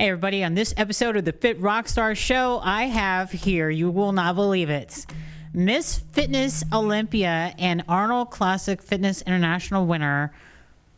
Hey, everybody. On this episode of the Fit Rockstar Show, I have here, you will not believe it, Miss Fitness Olympia and Arnold Classic Fitness International winner,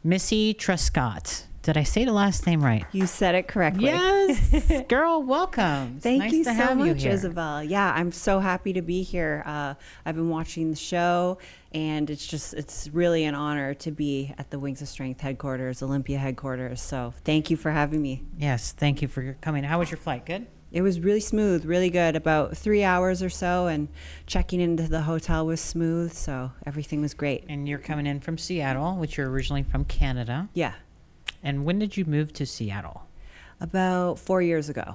Missy Truscott. Did I say the last name right? You said it correctly. Yes. Girl, welcome. Thank you so much, you Isabel. Yeah, I'm so happy to be here. I've been watching the show, and it's really an honor to be at the Wings of Strength headquarters, Olympia headquarters. So thank you for having me. Yes, thank you for coming. How was your flight? Good? It was really smooth, really good. About 3 hours or so, and checking into the hotel was smooth, so everything was great. And you're coming in from Seattle, which you're originally from Canada. Yeah. And when did you move to Seattle? About 4 years ago.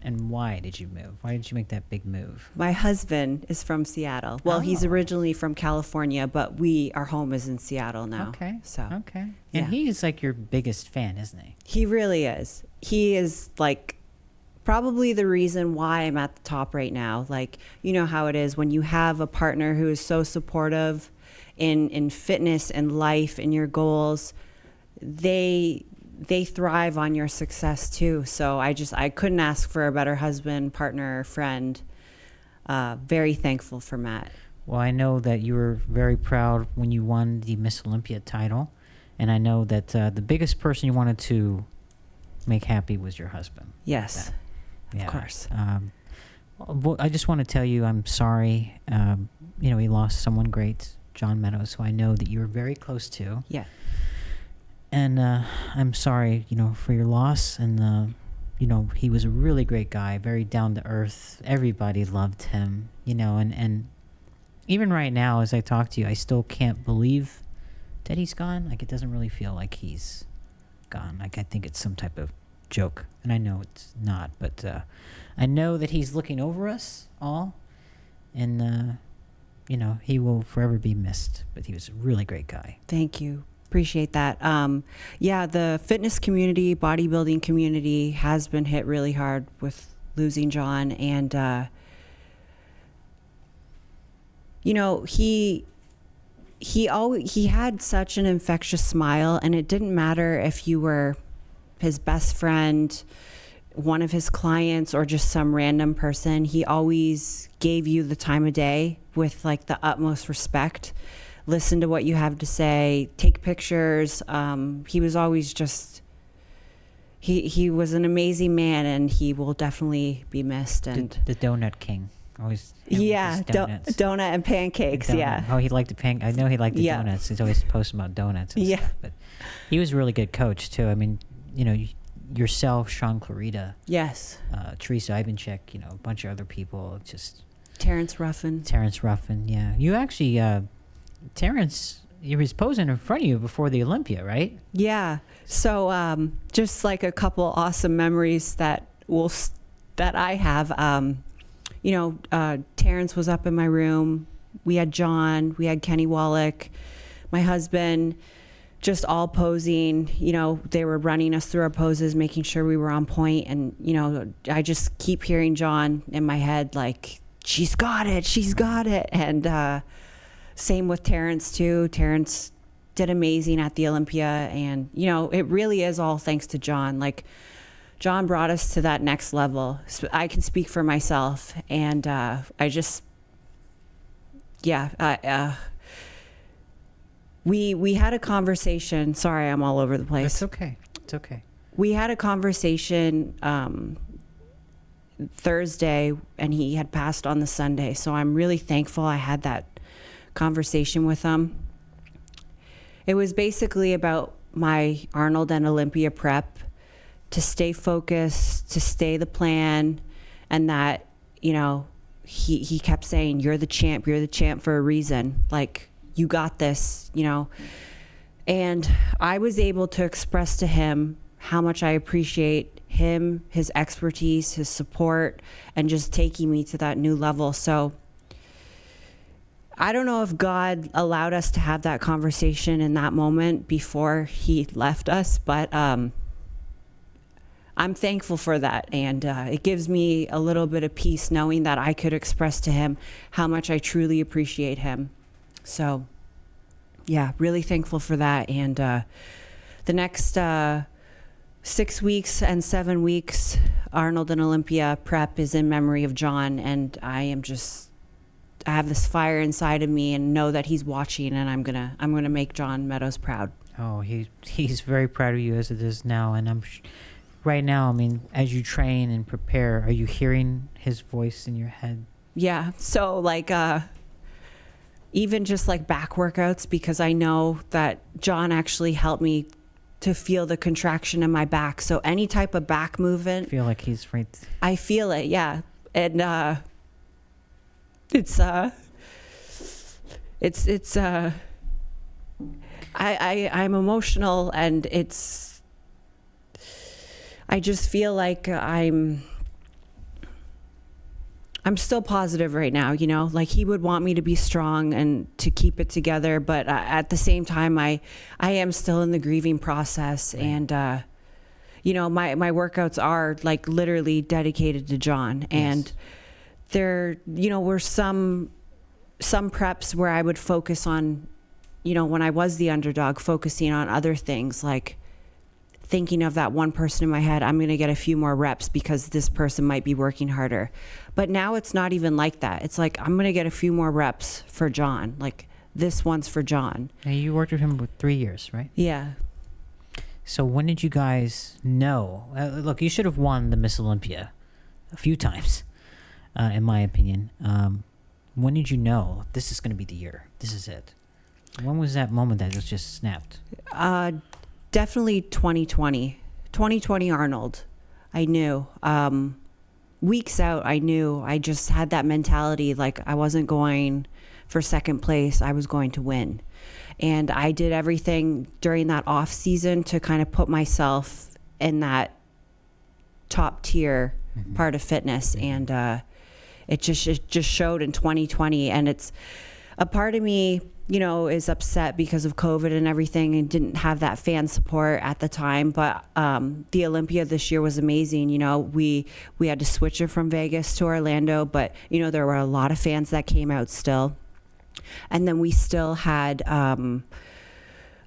And why did you move? Why did you make that big move? My husband is from Seattle. Well, he's originally from California, but our home is in Seattle now. Okay. Okay. And yeah. he's like your biggest fan, isn't he? He really is. He is like probably the reason why I'm at the top right now. Like, you know how it is when you have a partner who is so supportive in fitness and life and your goals. They thrive on your success too. So I couldn't ask for a better husband, partner, friend. Very thankful for Matt. Well, I know that you were very proud when you won the Miss Olympia title. And I know that the biggest person you wanted to make happy was your husband. Yes, yeah. Of course. Well, I just want to tell you I'm sorry. He lost someone great, John Meadows, who I know that you were very close to. Yeah. And I'm sorry, for your loss. And, he was a really great guy, very down to earth. Everybody loved him, and even right now, as I talk to you, I still can't believe that he's gone. Like, it doesn't really feel like he's gone. Like, I think it's some type of joke. And I know it's not, but I know that he's looking over us all. And, he will forever be missed. But he was a really great guy. Thank you. Appreciate that. The fitness community, bodybuilding community has been hit really hard with losing John. And, he had such an infectious smile, and it didn't matter if you were his best friend, one of his clients, or just some random person. He always gave you the time of day with like the utmost respect. Listen to what you have to say, take pictures. He was always just, he was an amazing man, and he will definitely be missed. And the donut king. Always. Donut and pancakes. Donut. Yeah. Oh, he liked the I know he liked the donuts. He's always posting about donuts. And stuff, but he was a really good coach too. I mean, yourself, Sean Clarita. Yes. Teresa Ivanchek, a bunch of other people. Just Terrence Ruffin. Yeah. You actually, Terrence, he was posing in front of you before the Olympia, right? Yeah. So just like a couple awesome memories that I have. Terrence was up in my room. We had John. We had Kenny Wallach, my husband, just all posing. They were running us through our poses, making sure we were on point. And, I just keep hearing John in my head, like, she's got it. And same with Terrence too. Terrence did amazing at the Olympia, and it really is all thanks to John. Like, John brought us to that next level. So I can speak for myself, and we had a conversation. Sorry, I'm all over the place. It's okay. We had a conversation Thursday, and he had passed on the Sunday. So I'm really thankful I had that conversation with him. It was basically about my Arnold and Olympia prep, to stay focused, to stay the plan, and that, he kept saying, you're the champ for a reason. Like, you got this, And I was able to express to him how much I appreciate him, his expertise, his support, and just taking me to that new level. So I don't know if God allowed us to have that conversation in that moment before he left us, but I'm thankful for that. And it gives me a little bit of peace knowing that I could express to him how much I truly appreciate him. So, yeah, really thankful for that. And the next 6 weeks and 7 weeks Arnold and Olympia prep is in memory of John, and I have this fire inside of me and know that he's watching, and I'm gonna make John Meadows proud. Oh, he's very proud of you as it is now, and right now, I mean, as you train and prepare, are you hearing his voice in your head? Yeah. So like even just like back workouts, because I know that John actually helped me to feel the contraction in my back. So any type of back movement, I feel like he's right. I feel it. Yeah. And it's I'm emotional, and I just feel like I'm still positive right now, you know, like he would want me to be strong and to keep it together. But at the same time, I am still in the grieving process. Right. And, you know, my workouts are like literally dedicated to John. Yes. And there, you know, were some preps where I would focus on, you know, when I was the underdog, focusing on other things, like thinking of that one person in my head, I'm going to get a few more reps because this person might be working harder. But now it's not even like that. It's like, I'm going to get a few more reps for John. Like, this one's for John. Now, you worked with him for 3 years, right? Yeah. So when did you guys know? Look, you should have won the Miss Olympia a few times, in my opinion. When did you know this is going to be the year? This is it. When was that moment that was just snapped? Definitely 2020 Arnold. I knew. Weeks out, I knew. I just had that mentality, like I wasn't going for second place. I was going to win. And I did everything during that off season to kind of put myself in that top tier part of fitness. And it just showed in 2020. And it's a part of me, you know, is upset because of COVID and everything, and didn't have that fan support at the time. But the Olympia this year was amazing. You know, we had to switch it from Vegas to Orlando, but you know, there were a lot of fans that came out still. And then we still had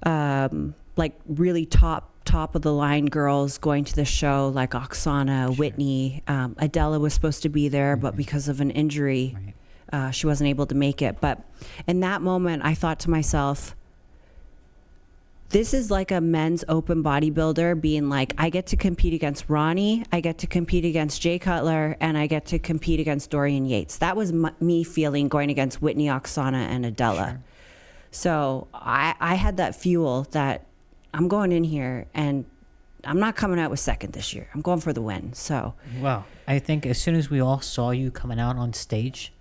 like really top of the line girls going to the show, like Oksana, sure. Whitney, Adela was supposed to be there, but because of an injury, right. She wasn't able to make it. But in that moment, I thought to myself, this is like a men's open bodybuilder being like, I get to compete against Ronnie, I get to compete against Jay Cutler, and I get to compete against Dorian Yates. That was me feeling going against Whitney, Oksana, and Adela. Sure. So I had that fuel that I'm going in here and I'm not coming out with second this year. I'm going for the win. So, well, I think as soon as we all saw you coming out on stage,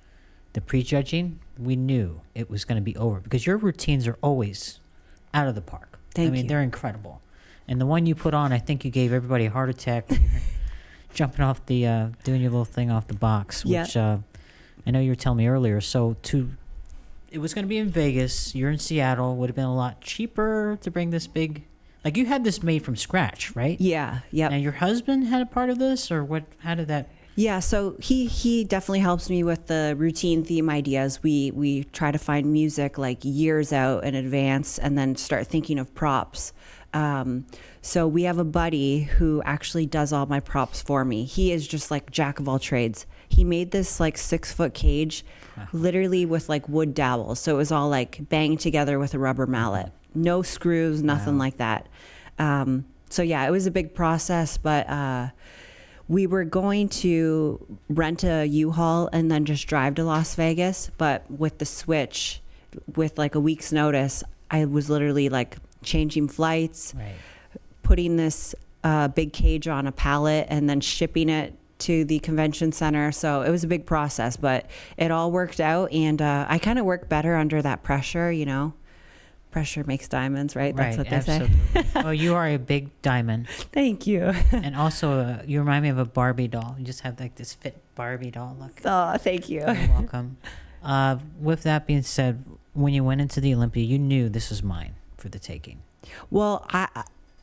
the prejudging, we knew it was going to be over, because your routines are always out of the park. Thank you. They're incredible. And the one you put on, I think you gave everybody a heart attack when you were jumping off the, doing your little thing off the box, which I know you were telling me earlier. So it was going to be in Vegas. You're in Seattle. Would have been a lot cheaper to bring this big. Like, you had this made from scratch, right? Yeah. Yep. Now, your husband had a part of this, or what? How did that? Yeah, so he definitely helps me with the routine theme ideas. We try to find music like years out in advance and then start thinking of props. So we have a buddy who actually does all my props for me. He is just like jack of all trades. He made this like 6-foot cage, literally with like wood dowels. So it was all like banged together with a rubber mallet. No screws, nothing like that. So yeah, it was a big process, but we were going to rent a U-Haul and then just drive to Las Vegas. But with the switch, with like a week's notice, I was literally like changing flights, right. Putting this big cage on a pallet and then shipping it to the convention center. So it was a big process, but it all worked out. And I kind of work better under that pressure, you know. Pressure makes diamonds, right? That's what they say. Well, you are a big diamond. Thank you. And also, you remind me of a Barbie doll. You just have like this fit Barbie doll look. Oh, thank you. You're welcome. With that being said, when you went into the Olympia, you knew this was mine for the taking. Well,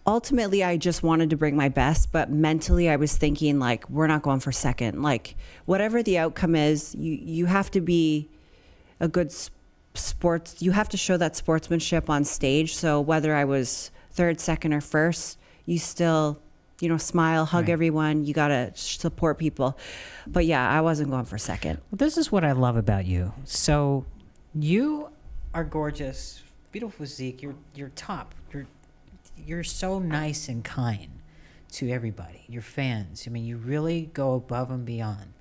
ultimately, I just wanted to bring my best, but mentally, I was thinking like, we're not going for second. Like, whatever the outcome is, you have to be a good sports, you have to show that sportsmanship on stage. So whether I was third, second, or first, you still smile, hug Right. everyone. You got to support people. But yeah, I wasn't going for second. Well, this is what I love about you. So you are gorgeous, beautiful physique. You're top. You're so nice and kind to everybody, your fans. I mean, you really go above and beyond,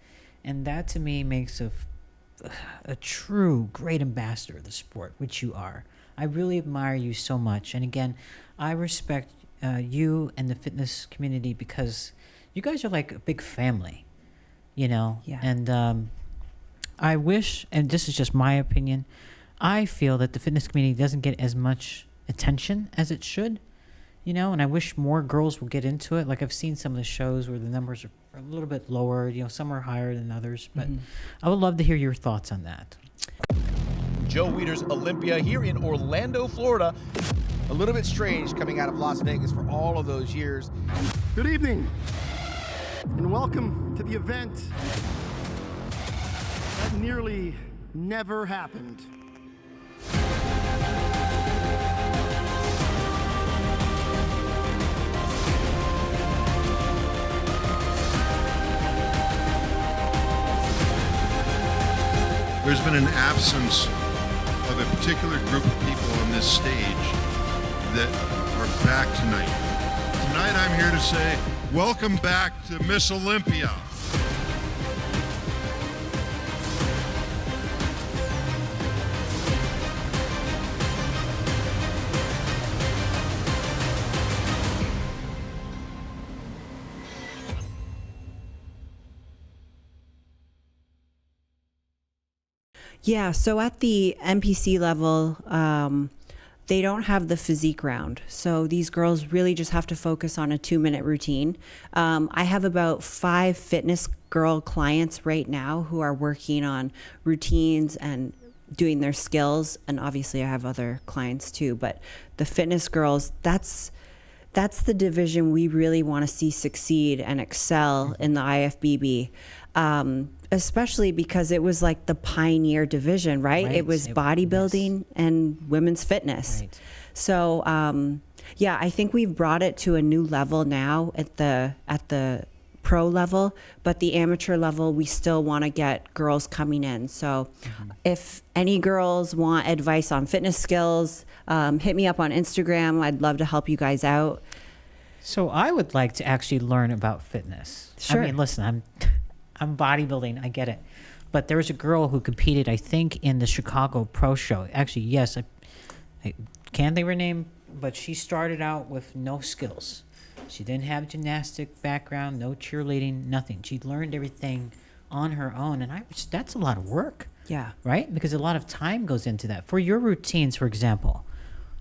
and that to me makes a true great ambassador of the sport, which you are. I really admire you so much, and again, I respect you and the fitness community because you guys are like a big family, Yeah. And I wish, and this is just my opinion, I feel that the fitness community doesn't get as much attention as it should. And I wish more girls will get into it. Like I've seen some of the shows where the numbers are a little bit lower, some are higher than others, but I would love to hear your thoughts on that. Joe Weider's Olympia here in Orlando, Florida. A little bit strange coming out of Las Vegas for all of those years. Good evening, and welcome to the event that nearly never happened. There's been an absence of a particular group of people on this stage that are back tonight. Tonight I'm here to say, welcome back to Miss Olympia. Yeah, so at the NPC level, they don't have the physique round. So these girls really just have to focus on a 2-minute routine. I have about 5 fitness girl clients right now who are working on routines and doing their skills. And obviously I have other clients too, but the fitness girls, that's the division we really want to see succeed and excel in the IFBB. Especially because it was like the pioneer division, right? It was bodybuilding and women's fitness. Right. So, yeah, I think we've brought it to a new level now at the pro level, but the amateur level, we still want to get girls coming in. So if any girls want advice on fitness skills, hit me up on Instagram. I'd love to help you guys out. So I would like to actually learn about fitness. Sure. I mean, listen, I'm bodybuilding, I get it. But there was a girl who competed, I think, in the Chicago Pro Show. Actually, yes, I can't think of her name, but she started out with no skills. She didn't have gymnastic background, no cheerleading, nothing. She learned everything on her own, and that's a lot of work. Yeah. Right? Because a lot of time goes into that. For your routines, for example,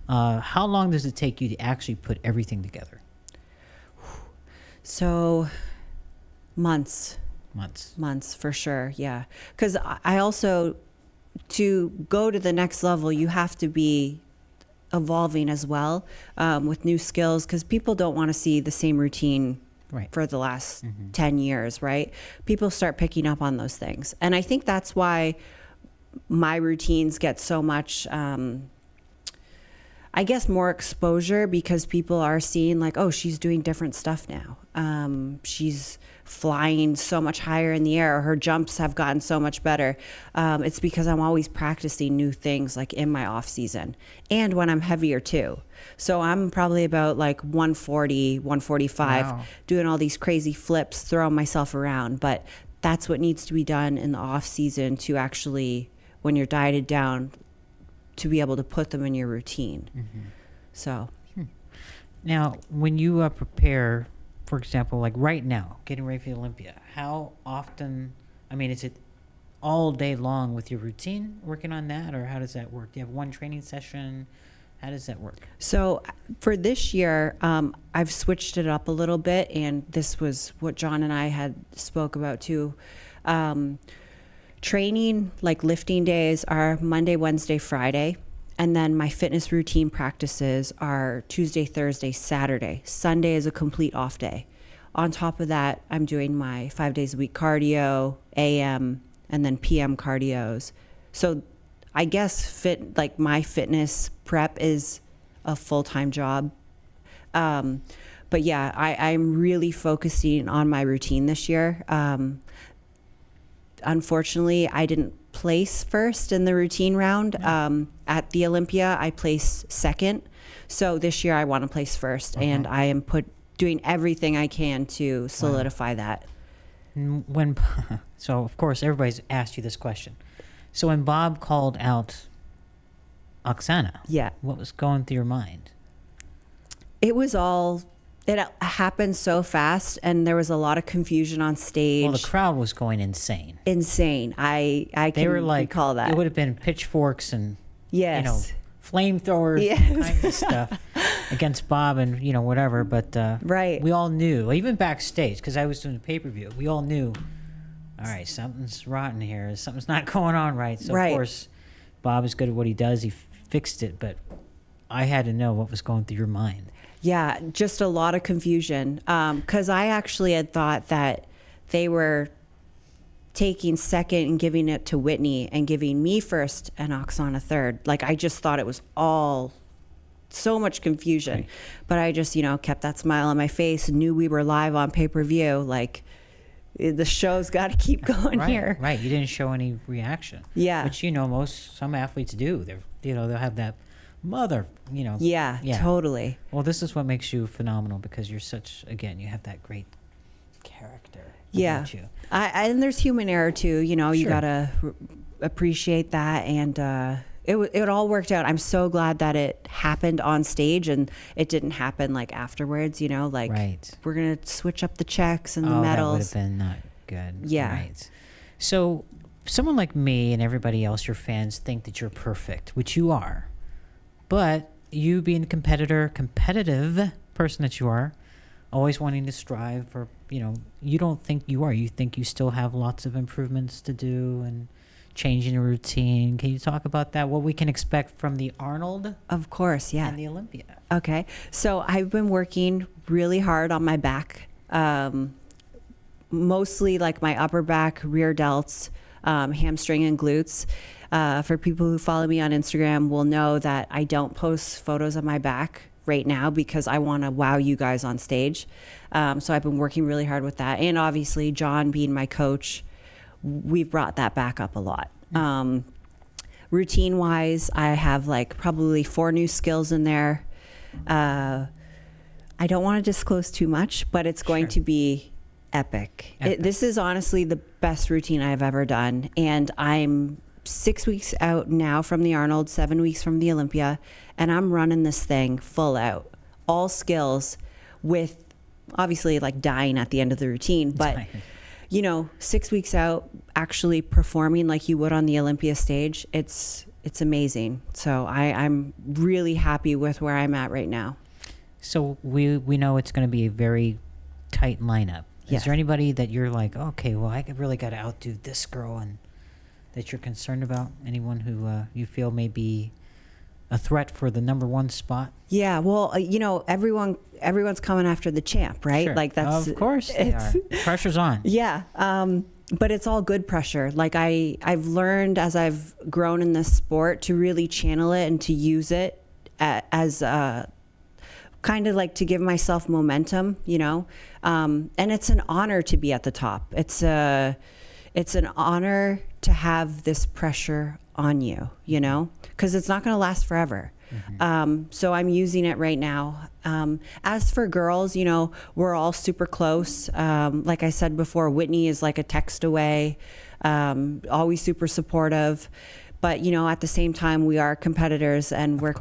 how long does it take you to actually put everything together? So months for sure. Yeah. Because I also, to go to the next level, you have to be evolving as well, with new skills, because people don't want to see the same routine for the last 10 years, right? People start picking up on those things. And I think that's why my routines get so much, I guess, more exposure, because people are seeing like, oh, she's doing different stuff now. She's flying so much higher in the air, or her jumps have gotten so much better. It's because I'm always practicing new things, like in my off season and when I'm heavier too. So I'm probably about like 140, 145, Wow. doing all these crazy flips, throwing myself around. But that's what needs to be done in the off season to actually, when you're dieted down, to be able to put them in your routine. So Now, when you prepare, for example, like right now, getting ready for the Olympia, how often, I mean, is it all day long with your routine working on that, or how does that work? Do you have one training session? How does that work? So for this year, I've switched it up a little bit, and this was what John and I had spoke about too. Training, like lifting days, are Monday, Wednesday, Friday. And then my fitness routine practices are Tuesday, Thursday, Saturday. Sunday is a complete off day. On top of that, I'm doing my 5 days a week cardio, AM, and then PM cardios. So I guess my fitness prep is a full-time job. But yeah, I'm really focusing on my routine this year. Unfortunately, I didn't place first in the routine round. At the Olympia, I placed second. So this year I want to place first, and I am doing everything I can to solidify that. So of course everybody's asked you this question. So when Bob called out Oksana, Yeah. what was going through your mind? It happened so fast, and there was a lot of confusion on stage. Well, the crowd was going insane. Insane. I They can were like, recall that. it would have been pitchforks and Yes. flamethrowers, Yes. kinds of stuff against Bob and whatever. But Right. we all knew, even backstage, because I was doing the pay-per-view. We all knew, all right, something's rotten here. Something's not going on right. So Right. of course, Bob is good at what he does. He fixed it, but I had to know what was going through your mind. Yeah, just a lot of confusion. Because I actually had thought that they were taking second and giving it to Whitney and giving me first and Oksana third. Like, I just thought it was all so much confusion. Right. But I just, kept that smile on my face, knew we were live on pay-per-view. Like, the show's got to keep going here. Right. You didn't show any reaction. Yeah. Which, some athletes do. They'll have that mother, Yeah, totally. Well, this is what makes you phenomenal, because you're you have that great character. Yeah. Don't you? And there's human error too. You Sure. got to appreciate that. And it all worked out. I'm so glad that it happened on stage and it didn't happen like afterwards, like Right. we're going to switch up the checks and the That would medals. have been not good. Yeah. Right. So someone like me and everybody else, your fans, think that you're perfect, which you are. But you being a competitive person that you are, always wanting to strive for, you don't think you are. You think you still have lots of improvements to do and changing your routine. Can you talk about that? What we can expect from the Arnold Of course, yeah. and the Olympia? Okay. So I've been working really hard on my back, mostly like my upper back, rear delts, hamstring and glutes. For people who follow me on Instagram will know that I don't post photos of my back right now because I want to wow you guys on stage. So I've been working really hard with that. And obviously John being my coach, we've brought that back up a lot. Routine wise, I have like probably 4 new skills in there. I don't want to disclose too much, but it's going to be epic. This is honestly the best routine I've ever done. And I'm 6 weeks out now from the Arnold, 7 weeks from the Olympia, and I'm running this thing full out, all skills, with obviously like dying at the end of the routine, but 6 weeks out, actually performing like you would on the Olympia stage, it's amazing. So I'm really happy with where I'm at right now. So we know it's going to be a very tight lineup. Yes. Is there anybody that you're like, okay, well, I really got to outdo this girl, and that you're concerned about? Anyone who you feel may be a threat for the number 1 spot? Yeah, well, everyone's coming after the champ, right? Sure. Like that's of course they are. Pressure's on. Yeah, but it's all good pressure. Like I've learned as I've grown in this sport to really channel it and to use it as kind of like to give myself momentum, and it's an honor to be at the top. It's an honor to have this pressure on you, because it's not going to last forever. So I'm using it right now. As for girls, we're all super close. Like I said before, Whitney is like a text away, always super supportive. But, at the same time, we are competitors and we're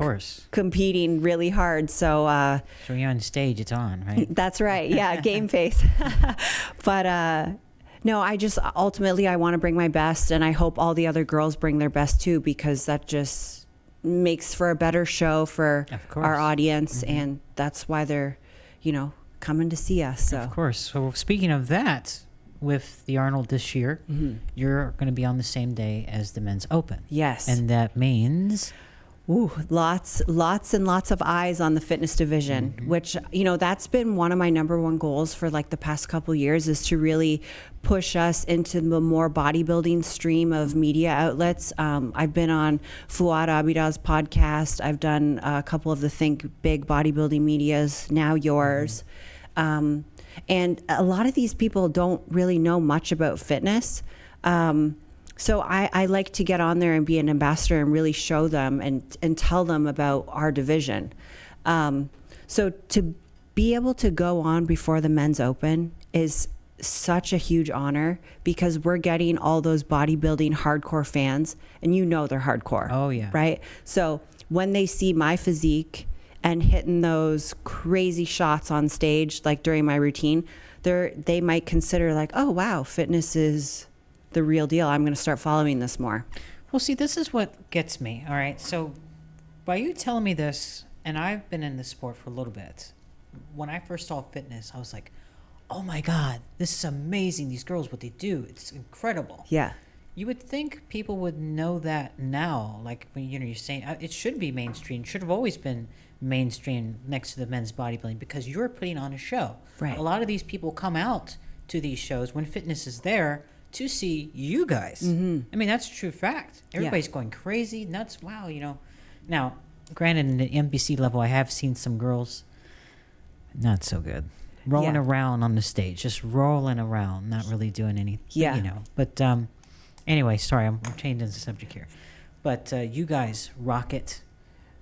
competing really hard. So when you're on stage, it's on, right? That's right. Yeah, game face. But no, I just ultimately I want to bring my best, and I hope all the other girls bring their best too, because that just makes for a better show for our audience, and that's why they're, coming to see us. So. Of course. So speaking of that, with the Arnold this year, you're going to be on the same day as the Men's Open. Yes. And that means? Lots and lots of eyes on the fitness division, which, that's been one of my number one goals for like the past couple years, is to really push us into the more bodybuilding stream of media outlets. I've been on Fuad Abidah's podcast. I've done a couple of the Think Big bodybuilding medias, now yours. And a lot of these people don't really know much about fitness. So I like to get on there and be an ambassador and really show them and tell them about our division. So to be able to go on before the men's open is such a huge honor, because we're getting all those bodybuilding hardcore fans, and they're hardcore. Oh, yeah. Right? So when they see my physique and hitting those crazy shots on stage, like during my routine, they might consider like, oh, wow, fitness is the real deal. I'm going to start following this more. Well, see, this is what gets me. All right. So by you telling me this, and I've been in this sport for a little bit, when I first saw fitness, I was like, oh my God, this is amazing. These girls, what they do, it's incredible. Yeah. You would think people would know that now. Like, when you're saying it should be mainstream, should have always been mainstream next to the men's bodybuilding, because you're putting on a show. Right. A lot of these people come out to these shows when fitness is there to see you guys. I mean, that's a true fact. Everybody's going crazy, nuts. Wow, Now, granted, in the NBC level, I have seen some girls not so good. Rolling around on the stage, just rolling around, not really doing anything, Yeah. But anyway, sorry, I'm changing the subject here. But you guys rock it.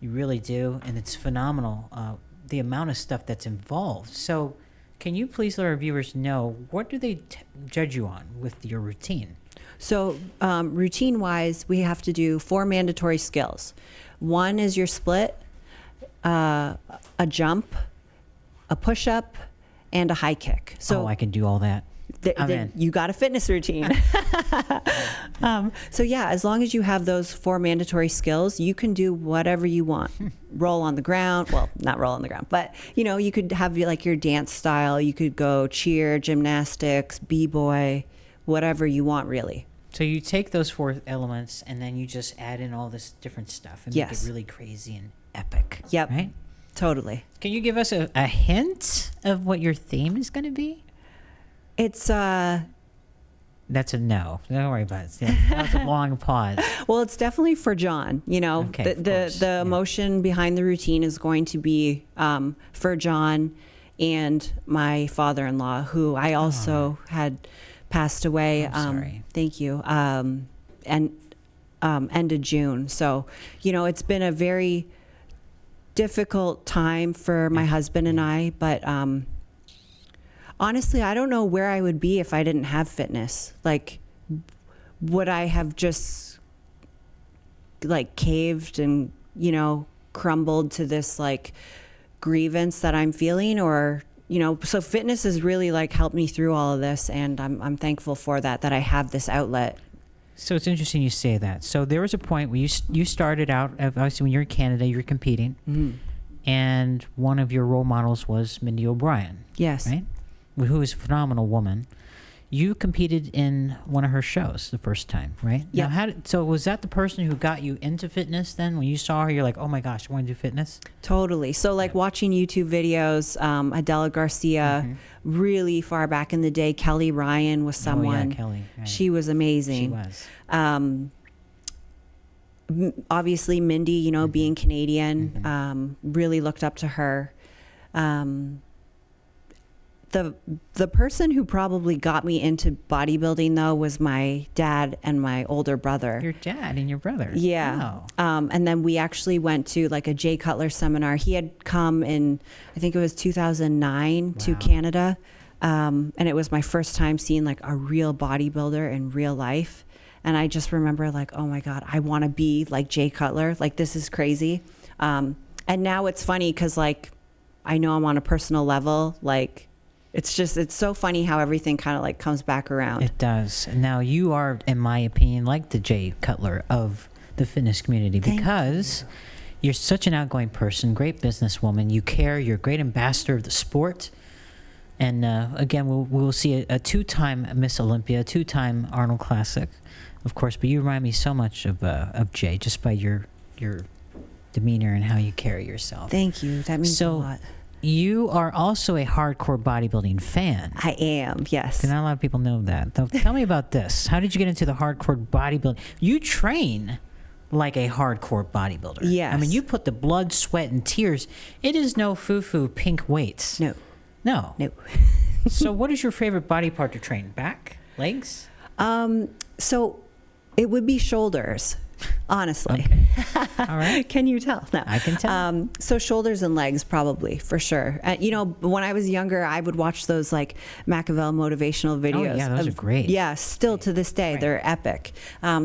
You really do. And it's phenomenal, the amount of stuff that's involved. So can you please let our viewers know, what do they judge you on with your routine? So routine-wise, we have to do 4 mandatory skills. One is your split, a jump, a push-up, and a high kick. So I can do all that. I'm in. You got a fitness routine. So yeah, as long as you have those 4 mandatory skills, you can do whatever you want. Roll on the ground. Well, not roll on the ground, but you could have like your dance style. You could go cheer, gymnastics, b-boy, whatever you want, really. So you take those 4 elements and then you just add in all this different stuff and make it Yes. really crazy and epic. Yep. Right? Totally. Can you give us a hint of what your theme is going to be? It's That's a no. Don't worry about it. Yeah, that was a long pause. well, it's definitely for John. Okay, of course. The emotion behind the routine is going to be for John and my father-in-law, who I also had passed away. I'm sorry. Thank you. And end of June. So, it's been a very difficult time for my husband and I, but honestly, I don't know where I would be if I didn't have fitness. Like, would I have just like caved and, crumbled to this like grievance that I'm feeling? Or, so fitness has really like helped me through all of this, and I'm thankful for that I have this outlet. So it's interesting you say that. So there was a point where you started out, obviously when you're in Canada, you were competing, and one of your role models was Mindy O'Brien. Yes. Right? Who is a phenomenal woman. You competed in one of her shows the first time, right? Yeah. Now, so was that the person who got you into fitness then? When you saw her, you're like, oh my gosh, I want to do fitness? Totally. So like watching YouTube videos, Adela Garcia, really far back in the day, Kelly Ryan was someone. Oh, yeah, Kelly. Right. She was amazing. She was. Obviously, Mindy, being Canadian, really looked up to her. The person who probably got me into bodybuilding, though, was my dad and my older brother. Your dad and your brother. Yeah. Wow. And then we actually went to like a Jay Cutler seminar. He had come in, I think it was 2009 to Canada. And it was my first time seeing like a real bodybuilder in real life. And I just remember like, oh my God, I want to be like Jay Cutler. Like, this is crazy. And now it's funny because like, I know I'm on a personal level, like, it's so funny how everything kind of like comes back around. It does. Now you are, in my opinion, like the Jay Cutler of the fitness community, because you're such an outgoing person, great businesswoman. You care. You're a great ambassador of the sport. And again, we'll see a 2-time Miss Olympia, a 2-time Arnold Classic, of course. But you remind me so much of Jay just by your demeanor and how you carry yourself. Thank you. That means a lot. You are also a hardcore bodybuilding fan. I am, yes. Not a lot of people know that. Tell me about this. How did you get into the hardcore bodybuilding? You train like a hardcore bodybuilder. Yes. I mean, you put the blood, sweat, and tears. It is no foo-foo pink weights. No. No. No. So what is your favorite body part to train? Back? Legs? So it would be shoulders, honestly. Okay. All right. Can you tell? No. I can tell. So shoulders and legs, probably, for sure. You know, when I was younger, I would watch those like Machiavelli motivational videos. Oh, yeah, those are great. Yeah, still to this day, they're epic.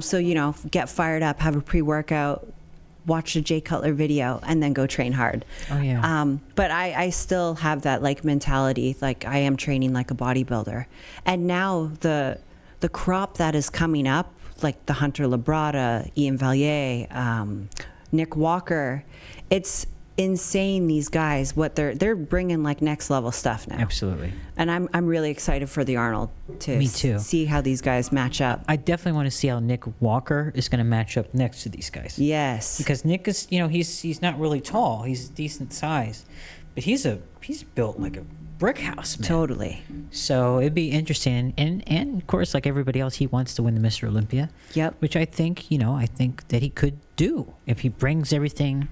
So, you know, get fired up, have a pre-workout, watch a Jay Cutler video, and then go train hard. Oh, yeah. But I still have that like mentality, like I am training like a bodybuilder. And now the crop that is coming up, like the Hunter Labrada, Ian Vallier, Nick Walker, it's insane. These guys, what they're bringing like next level stuff now. Absolutely. And I'm really excited for the Arnold to Me too. see how these guys match up. I definitely want to see how Nick Walker is going to match up next to these guys. Yes. Because Nick is, you know, he's not really tall. He's decent size, but he's built like a brick house, man. Totally. So it'd be interesting, and of course, like everybody else, he wants to win the Mr. Olympia. Yep. Which I think that he could do if he brings everything,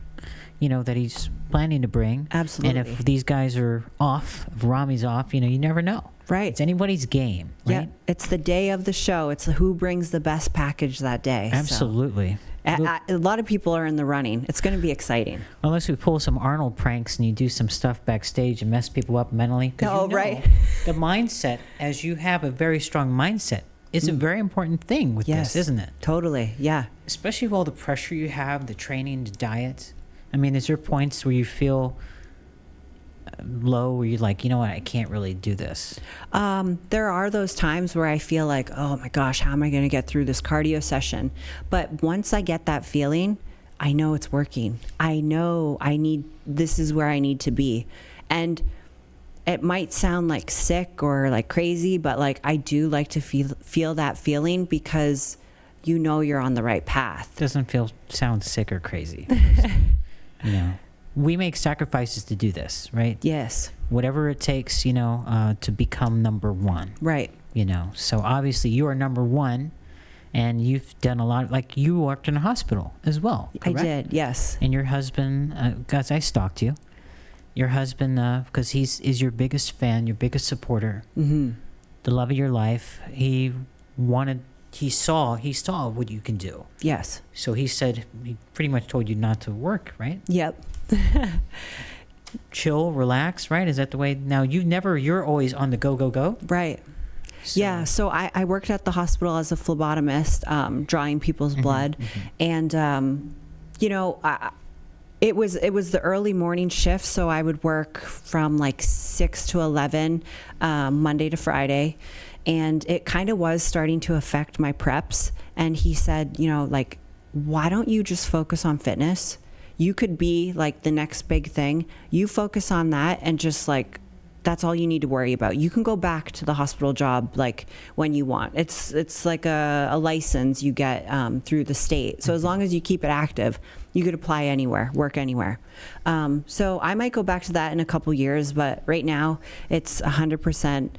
you know, that he's planning to bring. Absolutely. And if these guys are off, if Rami's off, you know, you never know. Right. It's anybody's game, right? Yeah. It's the day of the show. It's who brings the best package that day. So. Absolutely. A lot of people are in the running. It's going to be exciting. Unless we pull some Arnold pranks and you do some stuff backstage and mess people up mentally. 'Cause Oh, you know, right. The mindset, as you have a very strong mindset, is a very important thing with Yes. this, isn't it? Totally. Yeah. Especially with all the pressure you have, the training, the diet. I mean, is there points where you feel low, where you're like, you know what, I can't really do this? There are those times where I feel like, oh my gosh, how am I going to get through this cardio session? But once I get that feeling, I know it's working. I know this is where I need to be. And it might sound like sick or like crazy, but like I do like to feel that feeling, because you know you're on the right path. Doesn't sound sick or crazy. You know, we make sacrifices to do this, right? Yes. Whatever it takes, you know, to become number one. Right. You know, so obviously you are number one, and you've done a lot. Like, you worked in a hospital as well. Correct? I did. Yes. And your husband, guys, I stalked you. Your husband, because is your biggest fan, your biggest supporter, the love of your life. He saw what you can do. Yes. So he pretty much told you not to work, right? Yep. Chill, relax, right? Is that the way? Now, you're always on the go. Right. So, Yeah. So I worked at the hospital as a phlebotomist, drawing people's blood. And, you know, it was the early morning shift. So I would work from like 6 to 11, Monday to Friday. And it kind of was starting to affect my preps. And he said, you know, like, why don't you just focus on fitness? You could be like the next big thing. You focus on that, and just like, that's all you need to worry about. You can go back to the hospital job like when you want. It's like a license you get through the state. So as long as you keep it active, you could apply anywhere, work anywhere. So I might go back to that in a couple years, but right now it's 100%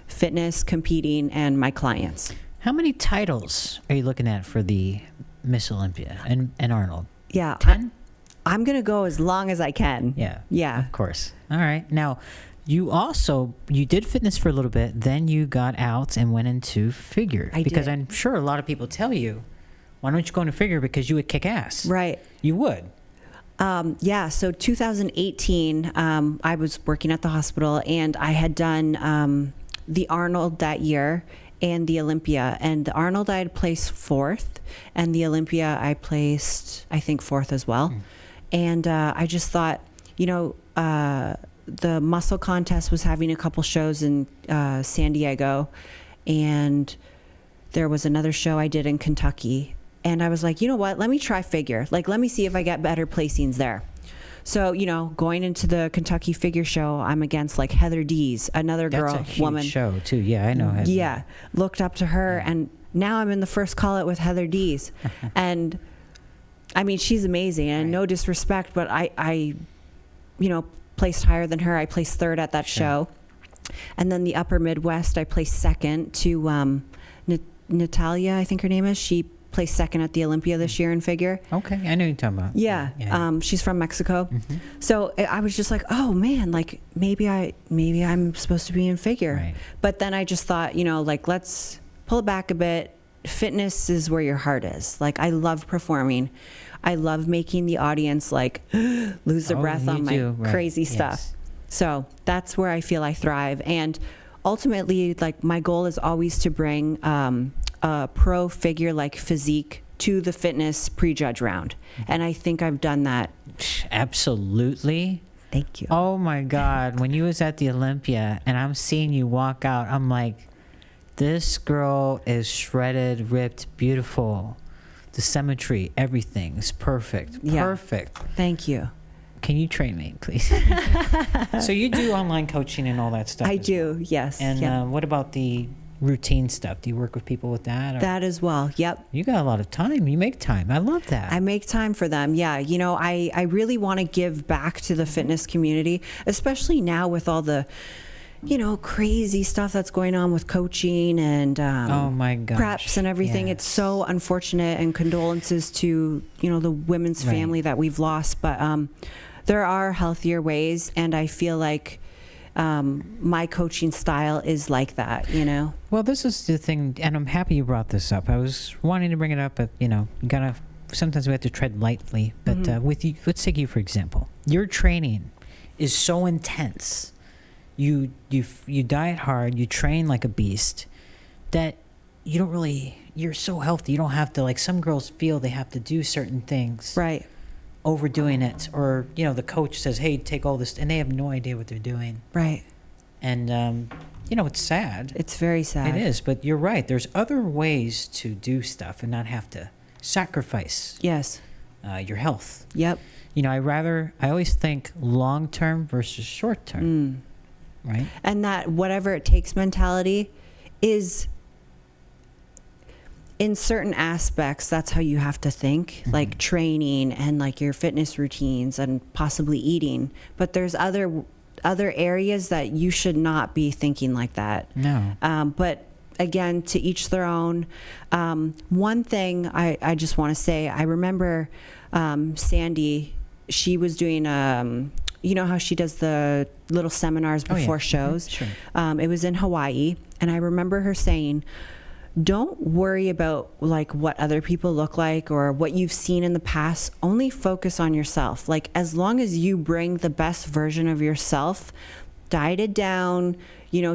fitness, competing, and my clients. How many titles are you looking at for the Miss Olympia and Arnold? Yeah. 10? I'm going to go as long as I can. Yeah. Yeah. Of course. All right. Now, you did fitness for a little bit, then you got out and went into figure. Because did. I'm sure a lot of people tell you, why don't you go into figure? Because you would kick ass. Right. You would. Yeah. So 2018, I was working at the hospital, and I had done the Arnold that year and the Olympia. And the Arnold I had placed 4th, and the Olympia I placed, I think, 4th as well. And I just thought, you know, the muscle contest was having a couple shows in San Diego, and there was another show I did in Kentucky. And I was like, you know what, let me try figure. Like, let me see if I get better placings there. So, you know, going into the Kentucky figure show, I'm against like Heather Dees, another girl, That's a huge woman. show too. Yeah, I know Heather. Yeah, looked up to her, and now I'm in the first call out with Heather Dees. And I mean, she's amazing, and Right. no disrespect, but I placed higher than her. I placed third at that show. And then the upper Midwest, I placed second to Natalia, I think her name is. She placed second at the Olympia this year in figure. Okay, I know you're talking about. Yeah. She's from Mexico. So I was just like, oh man, like maybe I'm supposed to be in figure. Right. But then I just thought, like, let's pull it back a bit. Fitness is where your heart is. Like, I love performing. I love making the audience like lose their breath on my crazy stuff. So that's where I feel I thrive. And ultimately, like, my goal is always to bring a pro figure like physique to the fitness prejudge round. And I think I've done that. Absolutely. Thank you. Oh my God. When you was at the Olympia and I'm seeing you walk out, I'm like, this girl is shredded, ripped, beautiful. The symmetry, everything is perfect. Yeah. Perfect. Thank you. Can you train me, please? So you do online coaching and all that stuff? I do, well. yes. And what about the routine stuff? Do you work with people with that? Or? That as well, yep. You got a lot of time. You make time. I love that. I make time for them, yeah. I really want to give back to the fitness community, especially now with all the crazy stuff that's going on with coaching and oh my gosh. preps and everything. Yes. It's so unfortunate, and condolences to the women's family that we've lost. But there are healthier ways, and I feel like my coaching style is like that. Well, this is the thing, and I'm happy you brought this up. I was wanting to bring it up, but you gotta. Sometimes we have to tread lightly. But with you, let's take you for example. Your training is so intense. You diet hard, you train like a beast, that you don't really, you're so healthy, you don't have to, like some girls feel they have to do certain things. Right. Overdoing it, or, the coach says, hey, take all this, and they have no idea what they're doing. Right. And, it's sad. It's very sad. It is, but you're right. There's other ways to do stuff and not have to sacrifice Yes. your health. Yep. I always think long-term versus short-term. Right. And that whatever it takes mentality is, in certain aspects, that's how you have to think, like training and like your fitness routines and possibly eating. But there's other areas that you should not be thinking like that. No. But again, to each their own. One thing I just want to say, I remember Sandy, she was doing how she does the little seminars before shows. Sure. It was in Hawaii, and I remember her saying, don't worry about like what other people look like or what you've seen in the past. Only focus on yourself. Like, as long as you bring the best version of yourself, dieted down,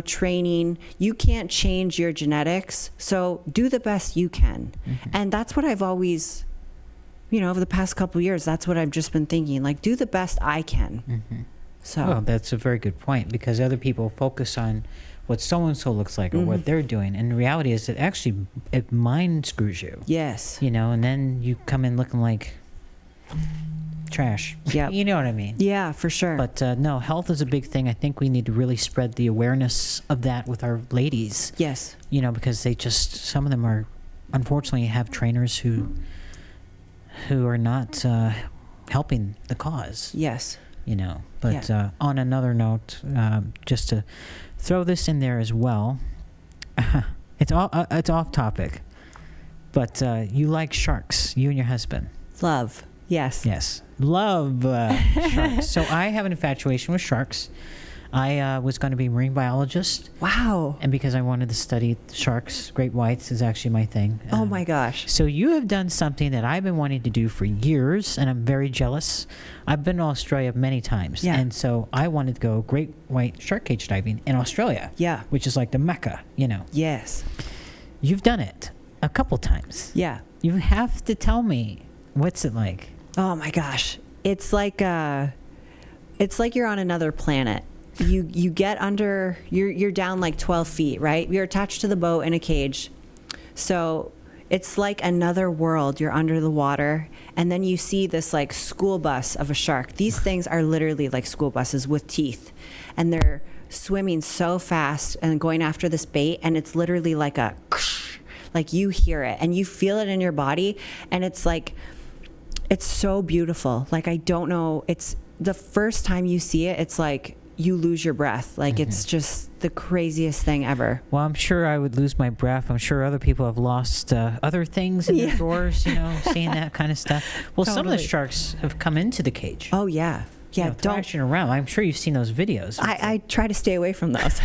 training, you can't change your genetics. So do the best you can. And that's what I've always, over the past couple of years, that's what I've just been thinking, like, do the best I can. So Well, that's a very good point, because other people focus on what so-and-so looks like or what they're doing. And the reality is that actually it mind screws you. yes. And then you come in looking like trash. Yep. You know what I mean? Yeah, for sure. But no, health is a big thing. I think we need to really spread the awareness of that with our ladies. yes. Because some of them are, unfortunately, have trainers who are not helping the cause. Yes. But on another note, just to throw this in there as well, it's off topic, but you like sharks, you and your husband. Love. Yes. Love sharks. So I have an infatuation with sharks. I was going to be a marine biologist. Wow. And because I wanted to study sharks, great whites is actually my thing. Oh my gosh. So you have done something that I've been wanting to do for years, and I'm very jealous. I've been to Australia many times. Yeah. And so I wanted to go great white shark cage diving in Australia. Yeah. Which is like the Mecca, Yes. You've done it a couple times. Yeah. You have to tell me, what's it like? Oh my gosh. It's like you're on another planet. You get under, you're down like 12 feet, right? You're attached to the boat in a cage. So it's like another world. You're under the water, and then you see this like school bus of a shark. These things are literally like school buses with teeth, and they're swimming so fast and going after this bait, and it's literally like like you hear it and you feel it in your body, and it's like It's so beautiful. Like, I don't know. It's the first time you see it, it's like you lose your breath. Like, it's just the craziest thing ever. Well, I'm sure I would lose my breath. I'm sure other people have lost other things in their drawers, seeing that kind of stuff. Well, some of the Totally. sharks have come into the cage. Oh, yeah. Yeah, don't. Thrashing around. I'm sure you've seen those videos. I try to stay away from those.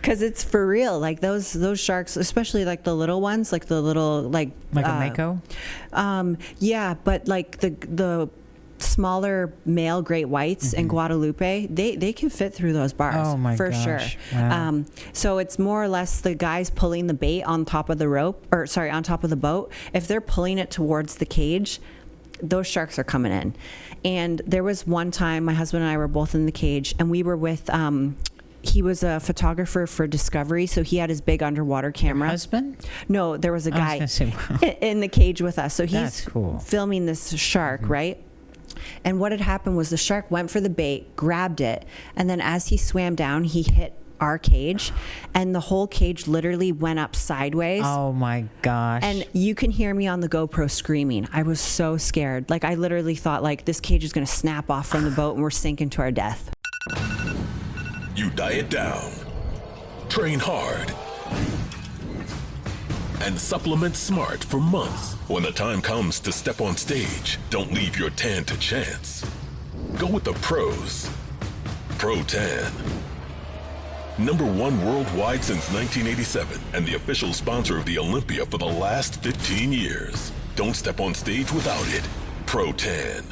Because it's for real. Like, those sharks, especially like the little ones, like the little, like Like a mako? Yeah, but like the smaller male great whites in Guadalupe, they can fit through those bars. Oh, my for gosh. sure. Wow. So it's more or less the guys pulling the bait on top of the on top of the boat. If they're pulling it towards the cage, those sharks are coming in. And there was one time my husband and I were both in the cage, and we were with he was a photographer for Discovery, so he had his big underwater camera. Husband? No, there was a I was guy gonna say, wow. in the cage with us. So he's That's cool. filming this shark, right? And what had happened was the shark went for the bait, grabbed it, and then as he swam down, he hit our cage, and the whole cage literally went up sideways. Oh my gosh. And you can hear me on the GoPro screaming. I was so scared. Like, I literally thought, like, this cage is going to snap off from the boat and we're sinking to our death. You diet down, train hard, and supplement smart for months. When the time comes to step on stage, don't leave your tan to chance. Go with the pros. Pro Tan. #1 worldwide since 1987 and the official sponsor of the Olympia for the last 15 years. Don't step on stage without it. Pro Tan.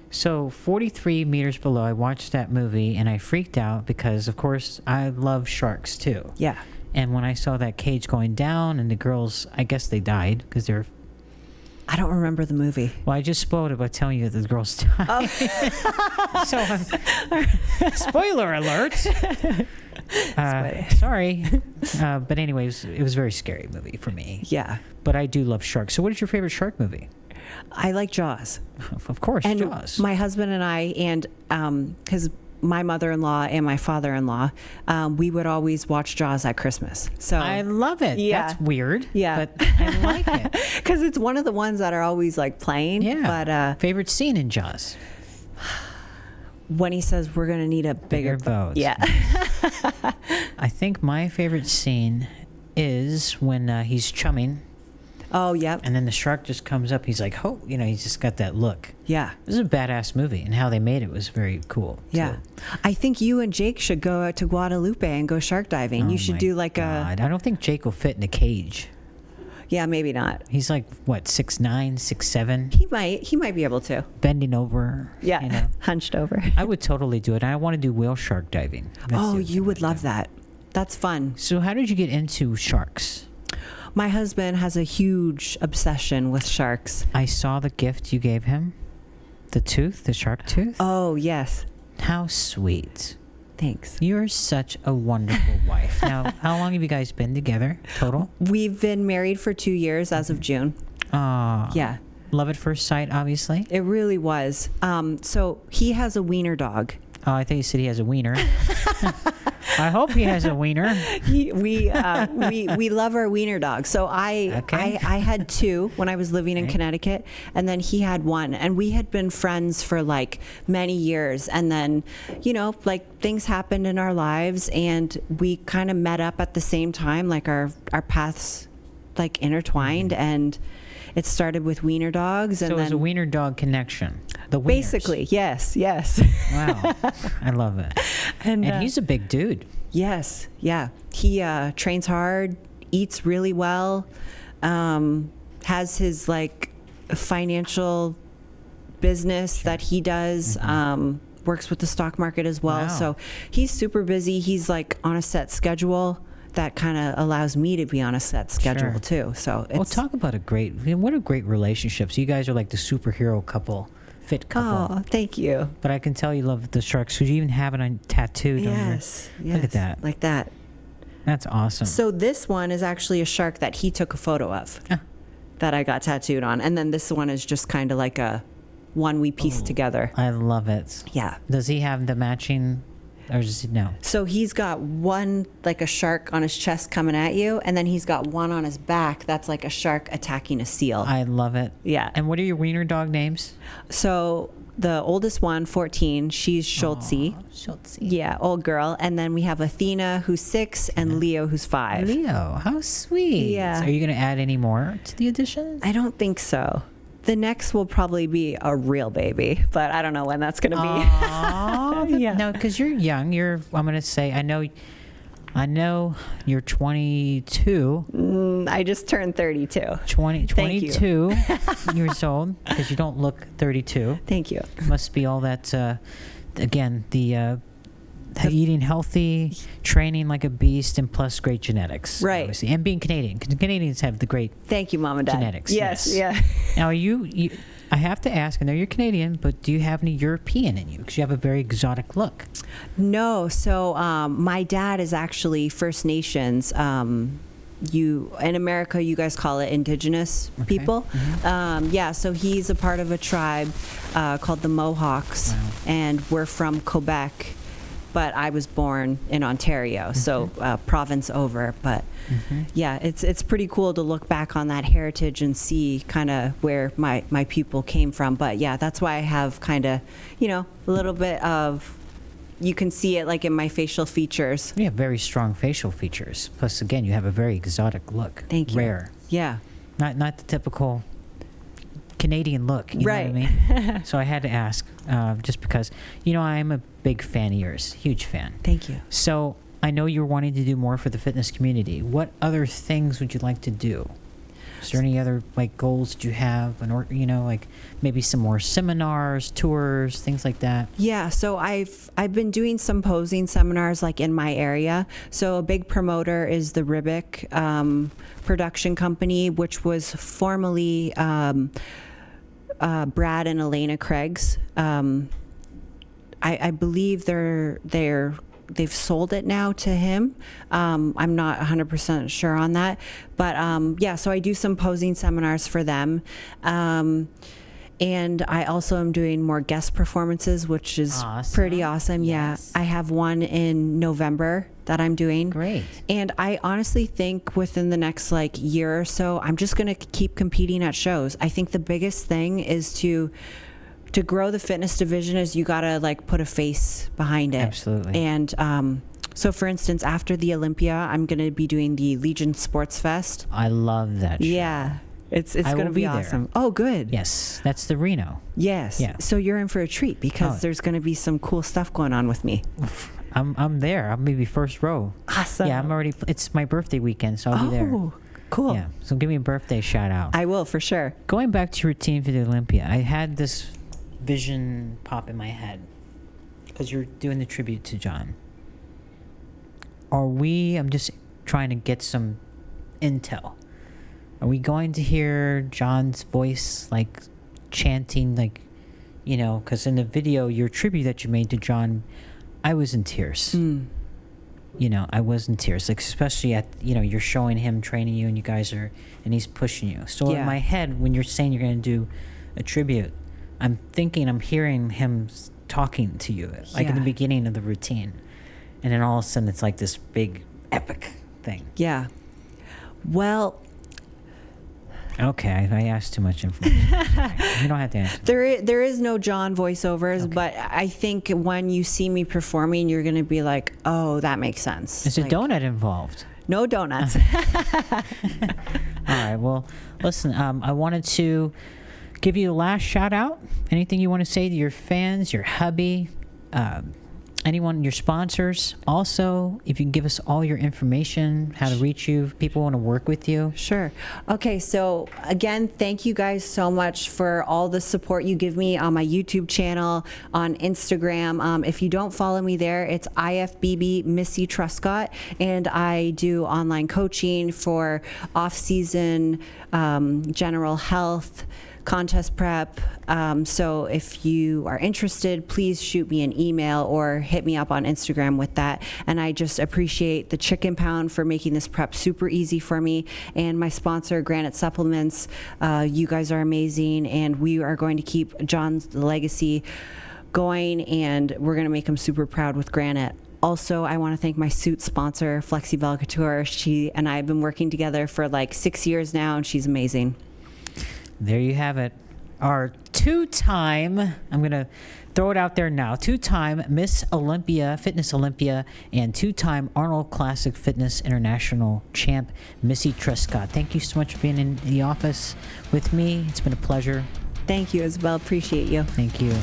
So 43 meters below, I watched that movie and I freaked out because, of course, I love sharks too. Yeah. And when I saw that cage going down and the girls, I guess they died because they're... I don't remember the movie. Well, I just spoiled it by telling you that the girls died. So, spoiler alert. Sorry. But anyways, it was a very scary movie for me. Yeah. But I do love sharks. So what is your favorite shark movie? I like Jaws. Of course, And Jaws. my husband and I, and because my mother-in-law and my father-in-law, we would always watch Jaws at Christmas. So I love it. Yeah. That's weird. Yeah. But I like it. because it's one of the ones that are always like playing. Yeah. But favorite scene in Jaws? when he says we're gonna need a bigger boat. Yeah. I think my favorite scene is when he's chumming Oh, yep. and then the shark just comes up. He's like, oh, he's just got that look. Yeah. This is a badass movie, and how they made it was very cool. Yeah. too. I think you and Jake should go out to Guadalupe and go shark diving. Oh You should my do like God. I don't think Jake will fit in a cage. yeah, maybe not. He's like, what, 6'9", 6'7", He might be able to. bending over. Yeah. Hunched over. I would totally do it. I want to do whale shark diving. That's the Oh, other you thing would I love do. that. That's fun. So how did you get into sharks? My husband has a huge obsession with sharks. I saw the gift you gave him. The shark tooth. Oh, yes. How sweet. Thanks. You're such a wonderful wife. Now, how long have you guys been together total? We've been married for 2 years as of June. Ah, Yeah. love at first sight, obviously. It really was. So he has a wiener dog. Oh, I thought you said he has a wiener. I hope he has a wiener. We love our wiener dog. So I had two when I was living in Okay. Connecticut, and then he had one, and we had been friends for like many years. And then, like things happened in our lives, and we kind of met up at the same time, like our paths like intertwined, and it started with wiener dogs, and So it then was a wiener dog connection. The wieners. basically, yes. Wow, I love it. And he's a big dude. Yes, yeah. He trains hard, eats really well, has his like financial business that he does, works with the stock market as well. Wow. So he's super busy. He's like on a set schedule that kind of allows me to be on a set schedule Sure. too. So it's, Well, talk about what a great relationship. So you guys are like the superhero couple, fit couple. oh, thank you. But I can tell you love the sharks. So you even have it on tattooed on your... Yes, Look at that. like that. That's awesome. So this one is actually a shark that he took a photo of Ah. that I got tattooed on. And then this one is just kind of like a one we pieced together. I love it. Yeah. Does he have the matching or is it no? So he's got one, like a shark on his chest coming at you, and then he's got one on his back that's like a shark attacking a seal. I love it. Yeah. And what are your wiener dog names? So the oldest one, 14, she's Schultze. Schultze. Yeah, old girl. And then we have Athena, who's 6, and Leo, who's 5. Leo, how sweet. Yeah. Are you going to add any more to the addition? I don't think so. The next will probably be a real baby, but I don't know when that's going to be. Aww. Yeah. No, because you're young. I'm going to say, I know you're 22. I just turned 32. 22 years old, because you don't look 32. Thank you. Must be all that, again, the eating healthy, training like a beast, and plus great genetics. Right. Obviously. And being Canadian, because Canadians have the great Thank you, Mom and Dad. genetics. Yes. Yeah. Now, I have to ask, I know you're Canadian, but do you have any European in you? Because you have a very exotic look. No. So my dad is actually First Nations. In America, you guys call it Indigenous people. Mm-hmm. Yeah. So he's a part of a tribe called the Mohawks, Wow. and we're from Quebec. But I was born in Ontario, so province over. But yeah, it's pretty cool to look back on that heritage and see kind of where my people came from. But yeah, that's why I have kind of, a little bit of, you can see it like in my facial features. You have very strong facial features. Plus, again, you have a very exotic look. Thank you. Rare. Yeah. Not the typical Canadian look, you Right. know what I mean? So I had to ask, just because, I'm a big fan of yours, huge fan. Thank you. So I know you're wanting to do more for the fitness community. What other things would you like to do? Is there any other goals that you have, like maybe some more seminars, tours, things like that? Yeah, so I've been doing some posing seminars like in my area. So a big promoter is the Ribic production company, which was formerly Brad and Elena Craig's. I believe they've sold it now to him. I'm not 100% sure on that, but yeah. So I do some posing seminars for them, and I also am doing more guest performances, which is pretty awesome. Yes. Yeah, I have one in November that I'm doing. Great. And I honestly think within the next year or so, I'm just going to keep competing at shows. I think the biggest thing is to grow the fitness division is you got to put a face behind it. Absolutely. And so for instance, after the Olympia, I'm going to be doing the Legion Sports Fest. I love that show. Yeah. It's I going to will be be there. awesome. Oh, good. Yes, that's the Reno. Yes. Yeah. So you're in for a treat because there's going to be some cool stuff going on with me. I'm there. I'm maybe first row. Awesome. Yeah, I'm already. It's my birthday weekend, so I'll be there. Oh, cool. Yeah. So give me a birthday shout out. I will for sure. Going back to your routine for the Olympia, I had this vision pop in my head because you're doing the tribute to John. I'm just trying to get some intel. Are we going to hear John's voice chanting because in the video, your tribute that you made to John, I was in tears. I was in tears, especially at, you're showing him training you and and he's pushing you. So in my head, when you're saying you're going to do a tribute, I'm hearing him talking to you, in the beginning of the routine. And then all of a sudden, it's this big, epic thing. Yeah. Well, okay, I asked too much information. You don't have to answer. there is no John voiceovers, but I think when you see me performing, you're going to be like, oh, that makes sense. Is a donut involved? No donuts. All right, well, listen, I wanted to give you the last shout out. Anything you want to say to your fans, your hubby, anyone, your sponsors? Also, if you can give us all your information, how to reach you, if people want to work with you. Sure. Okay, so again, thank you guys so much for all the support you give me on my YouTube channel, on Instagram. If you don't follow me there, it's IFBB Missy Truscott, and I do online coaching for off-season general health, contest prep. So if you are interested, please shoot me an email or hit me up on Instagram with that. And I just appreciate the Chicken Pound for making this prep super easy for me. And my sponsor, Granite Supplements. You guys are amazing, and we are going to keep John's legacy going, and we're going to make him super proud with Granite. Also, I want to thank my suit sponsor, Flexi Belle Couture. She and I have been working together for like 6 years now, and she's amazing. There you have it. Our two-time, I'm going to throw it out there now, two-time Miss Olympia, Fitness Olympia, and two-time Arnold Classic Fitness International champ, Missy Truscott. Thank you so much for being in the office with me. It's been a pleasure. Thank you, Isabel. Appreciate you. Thank you.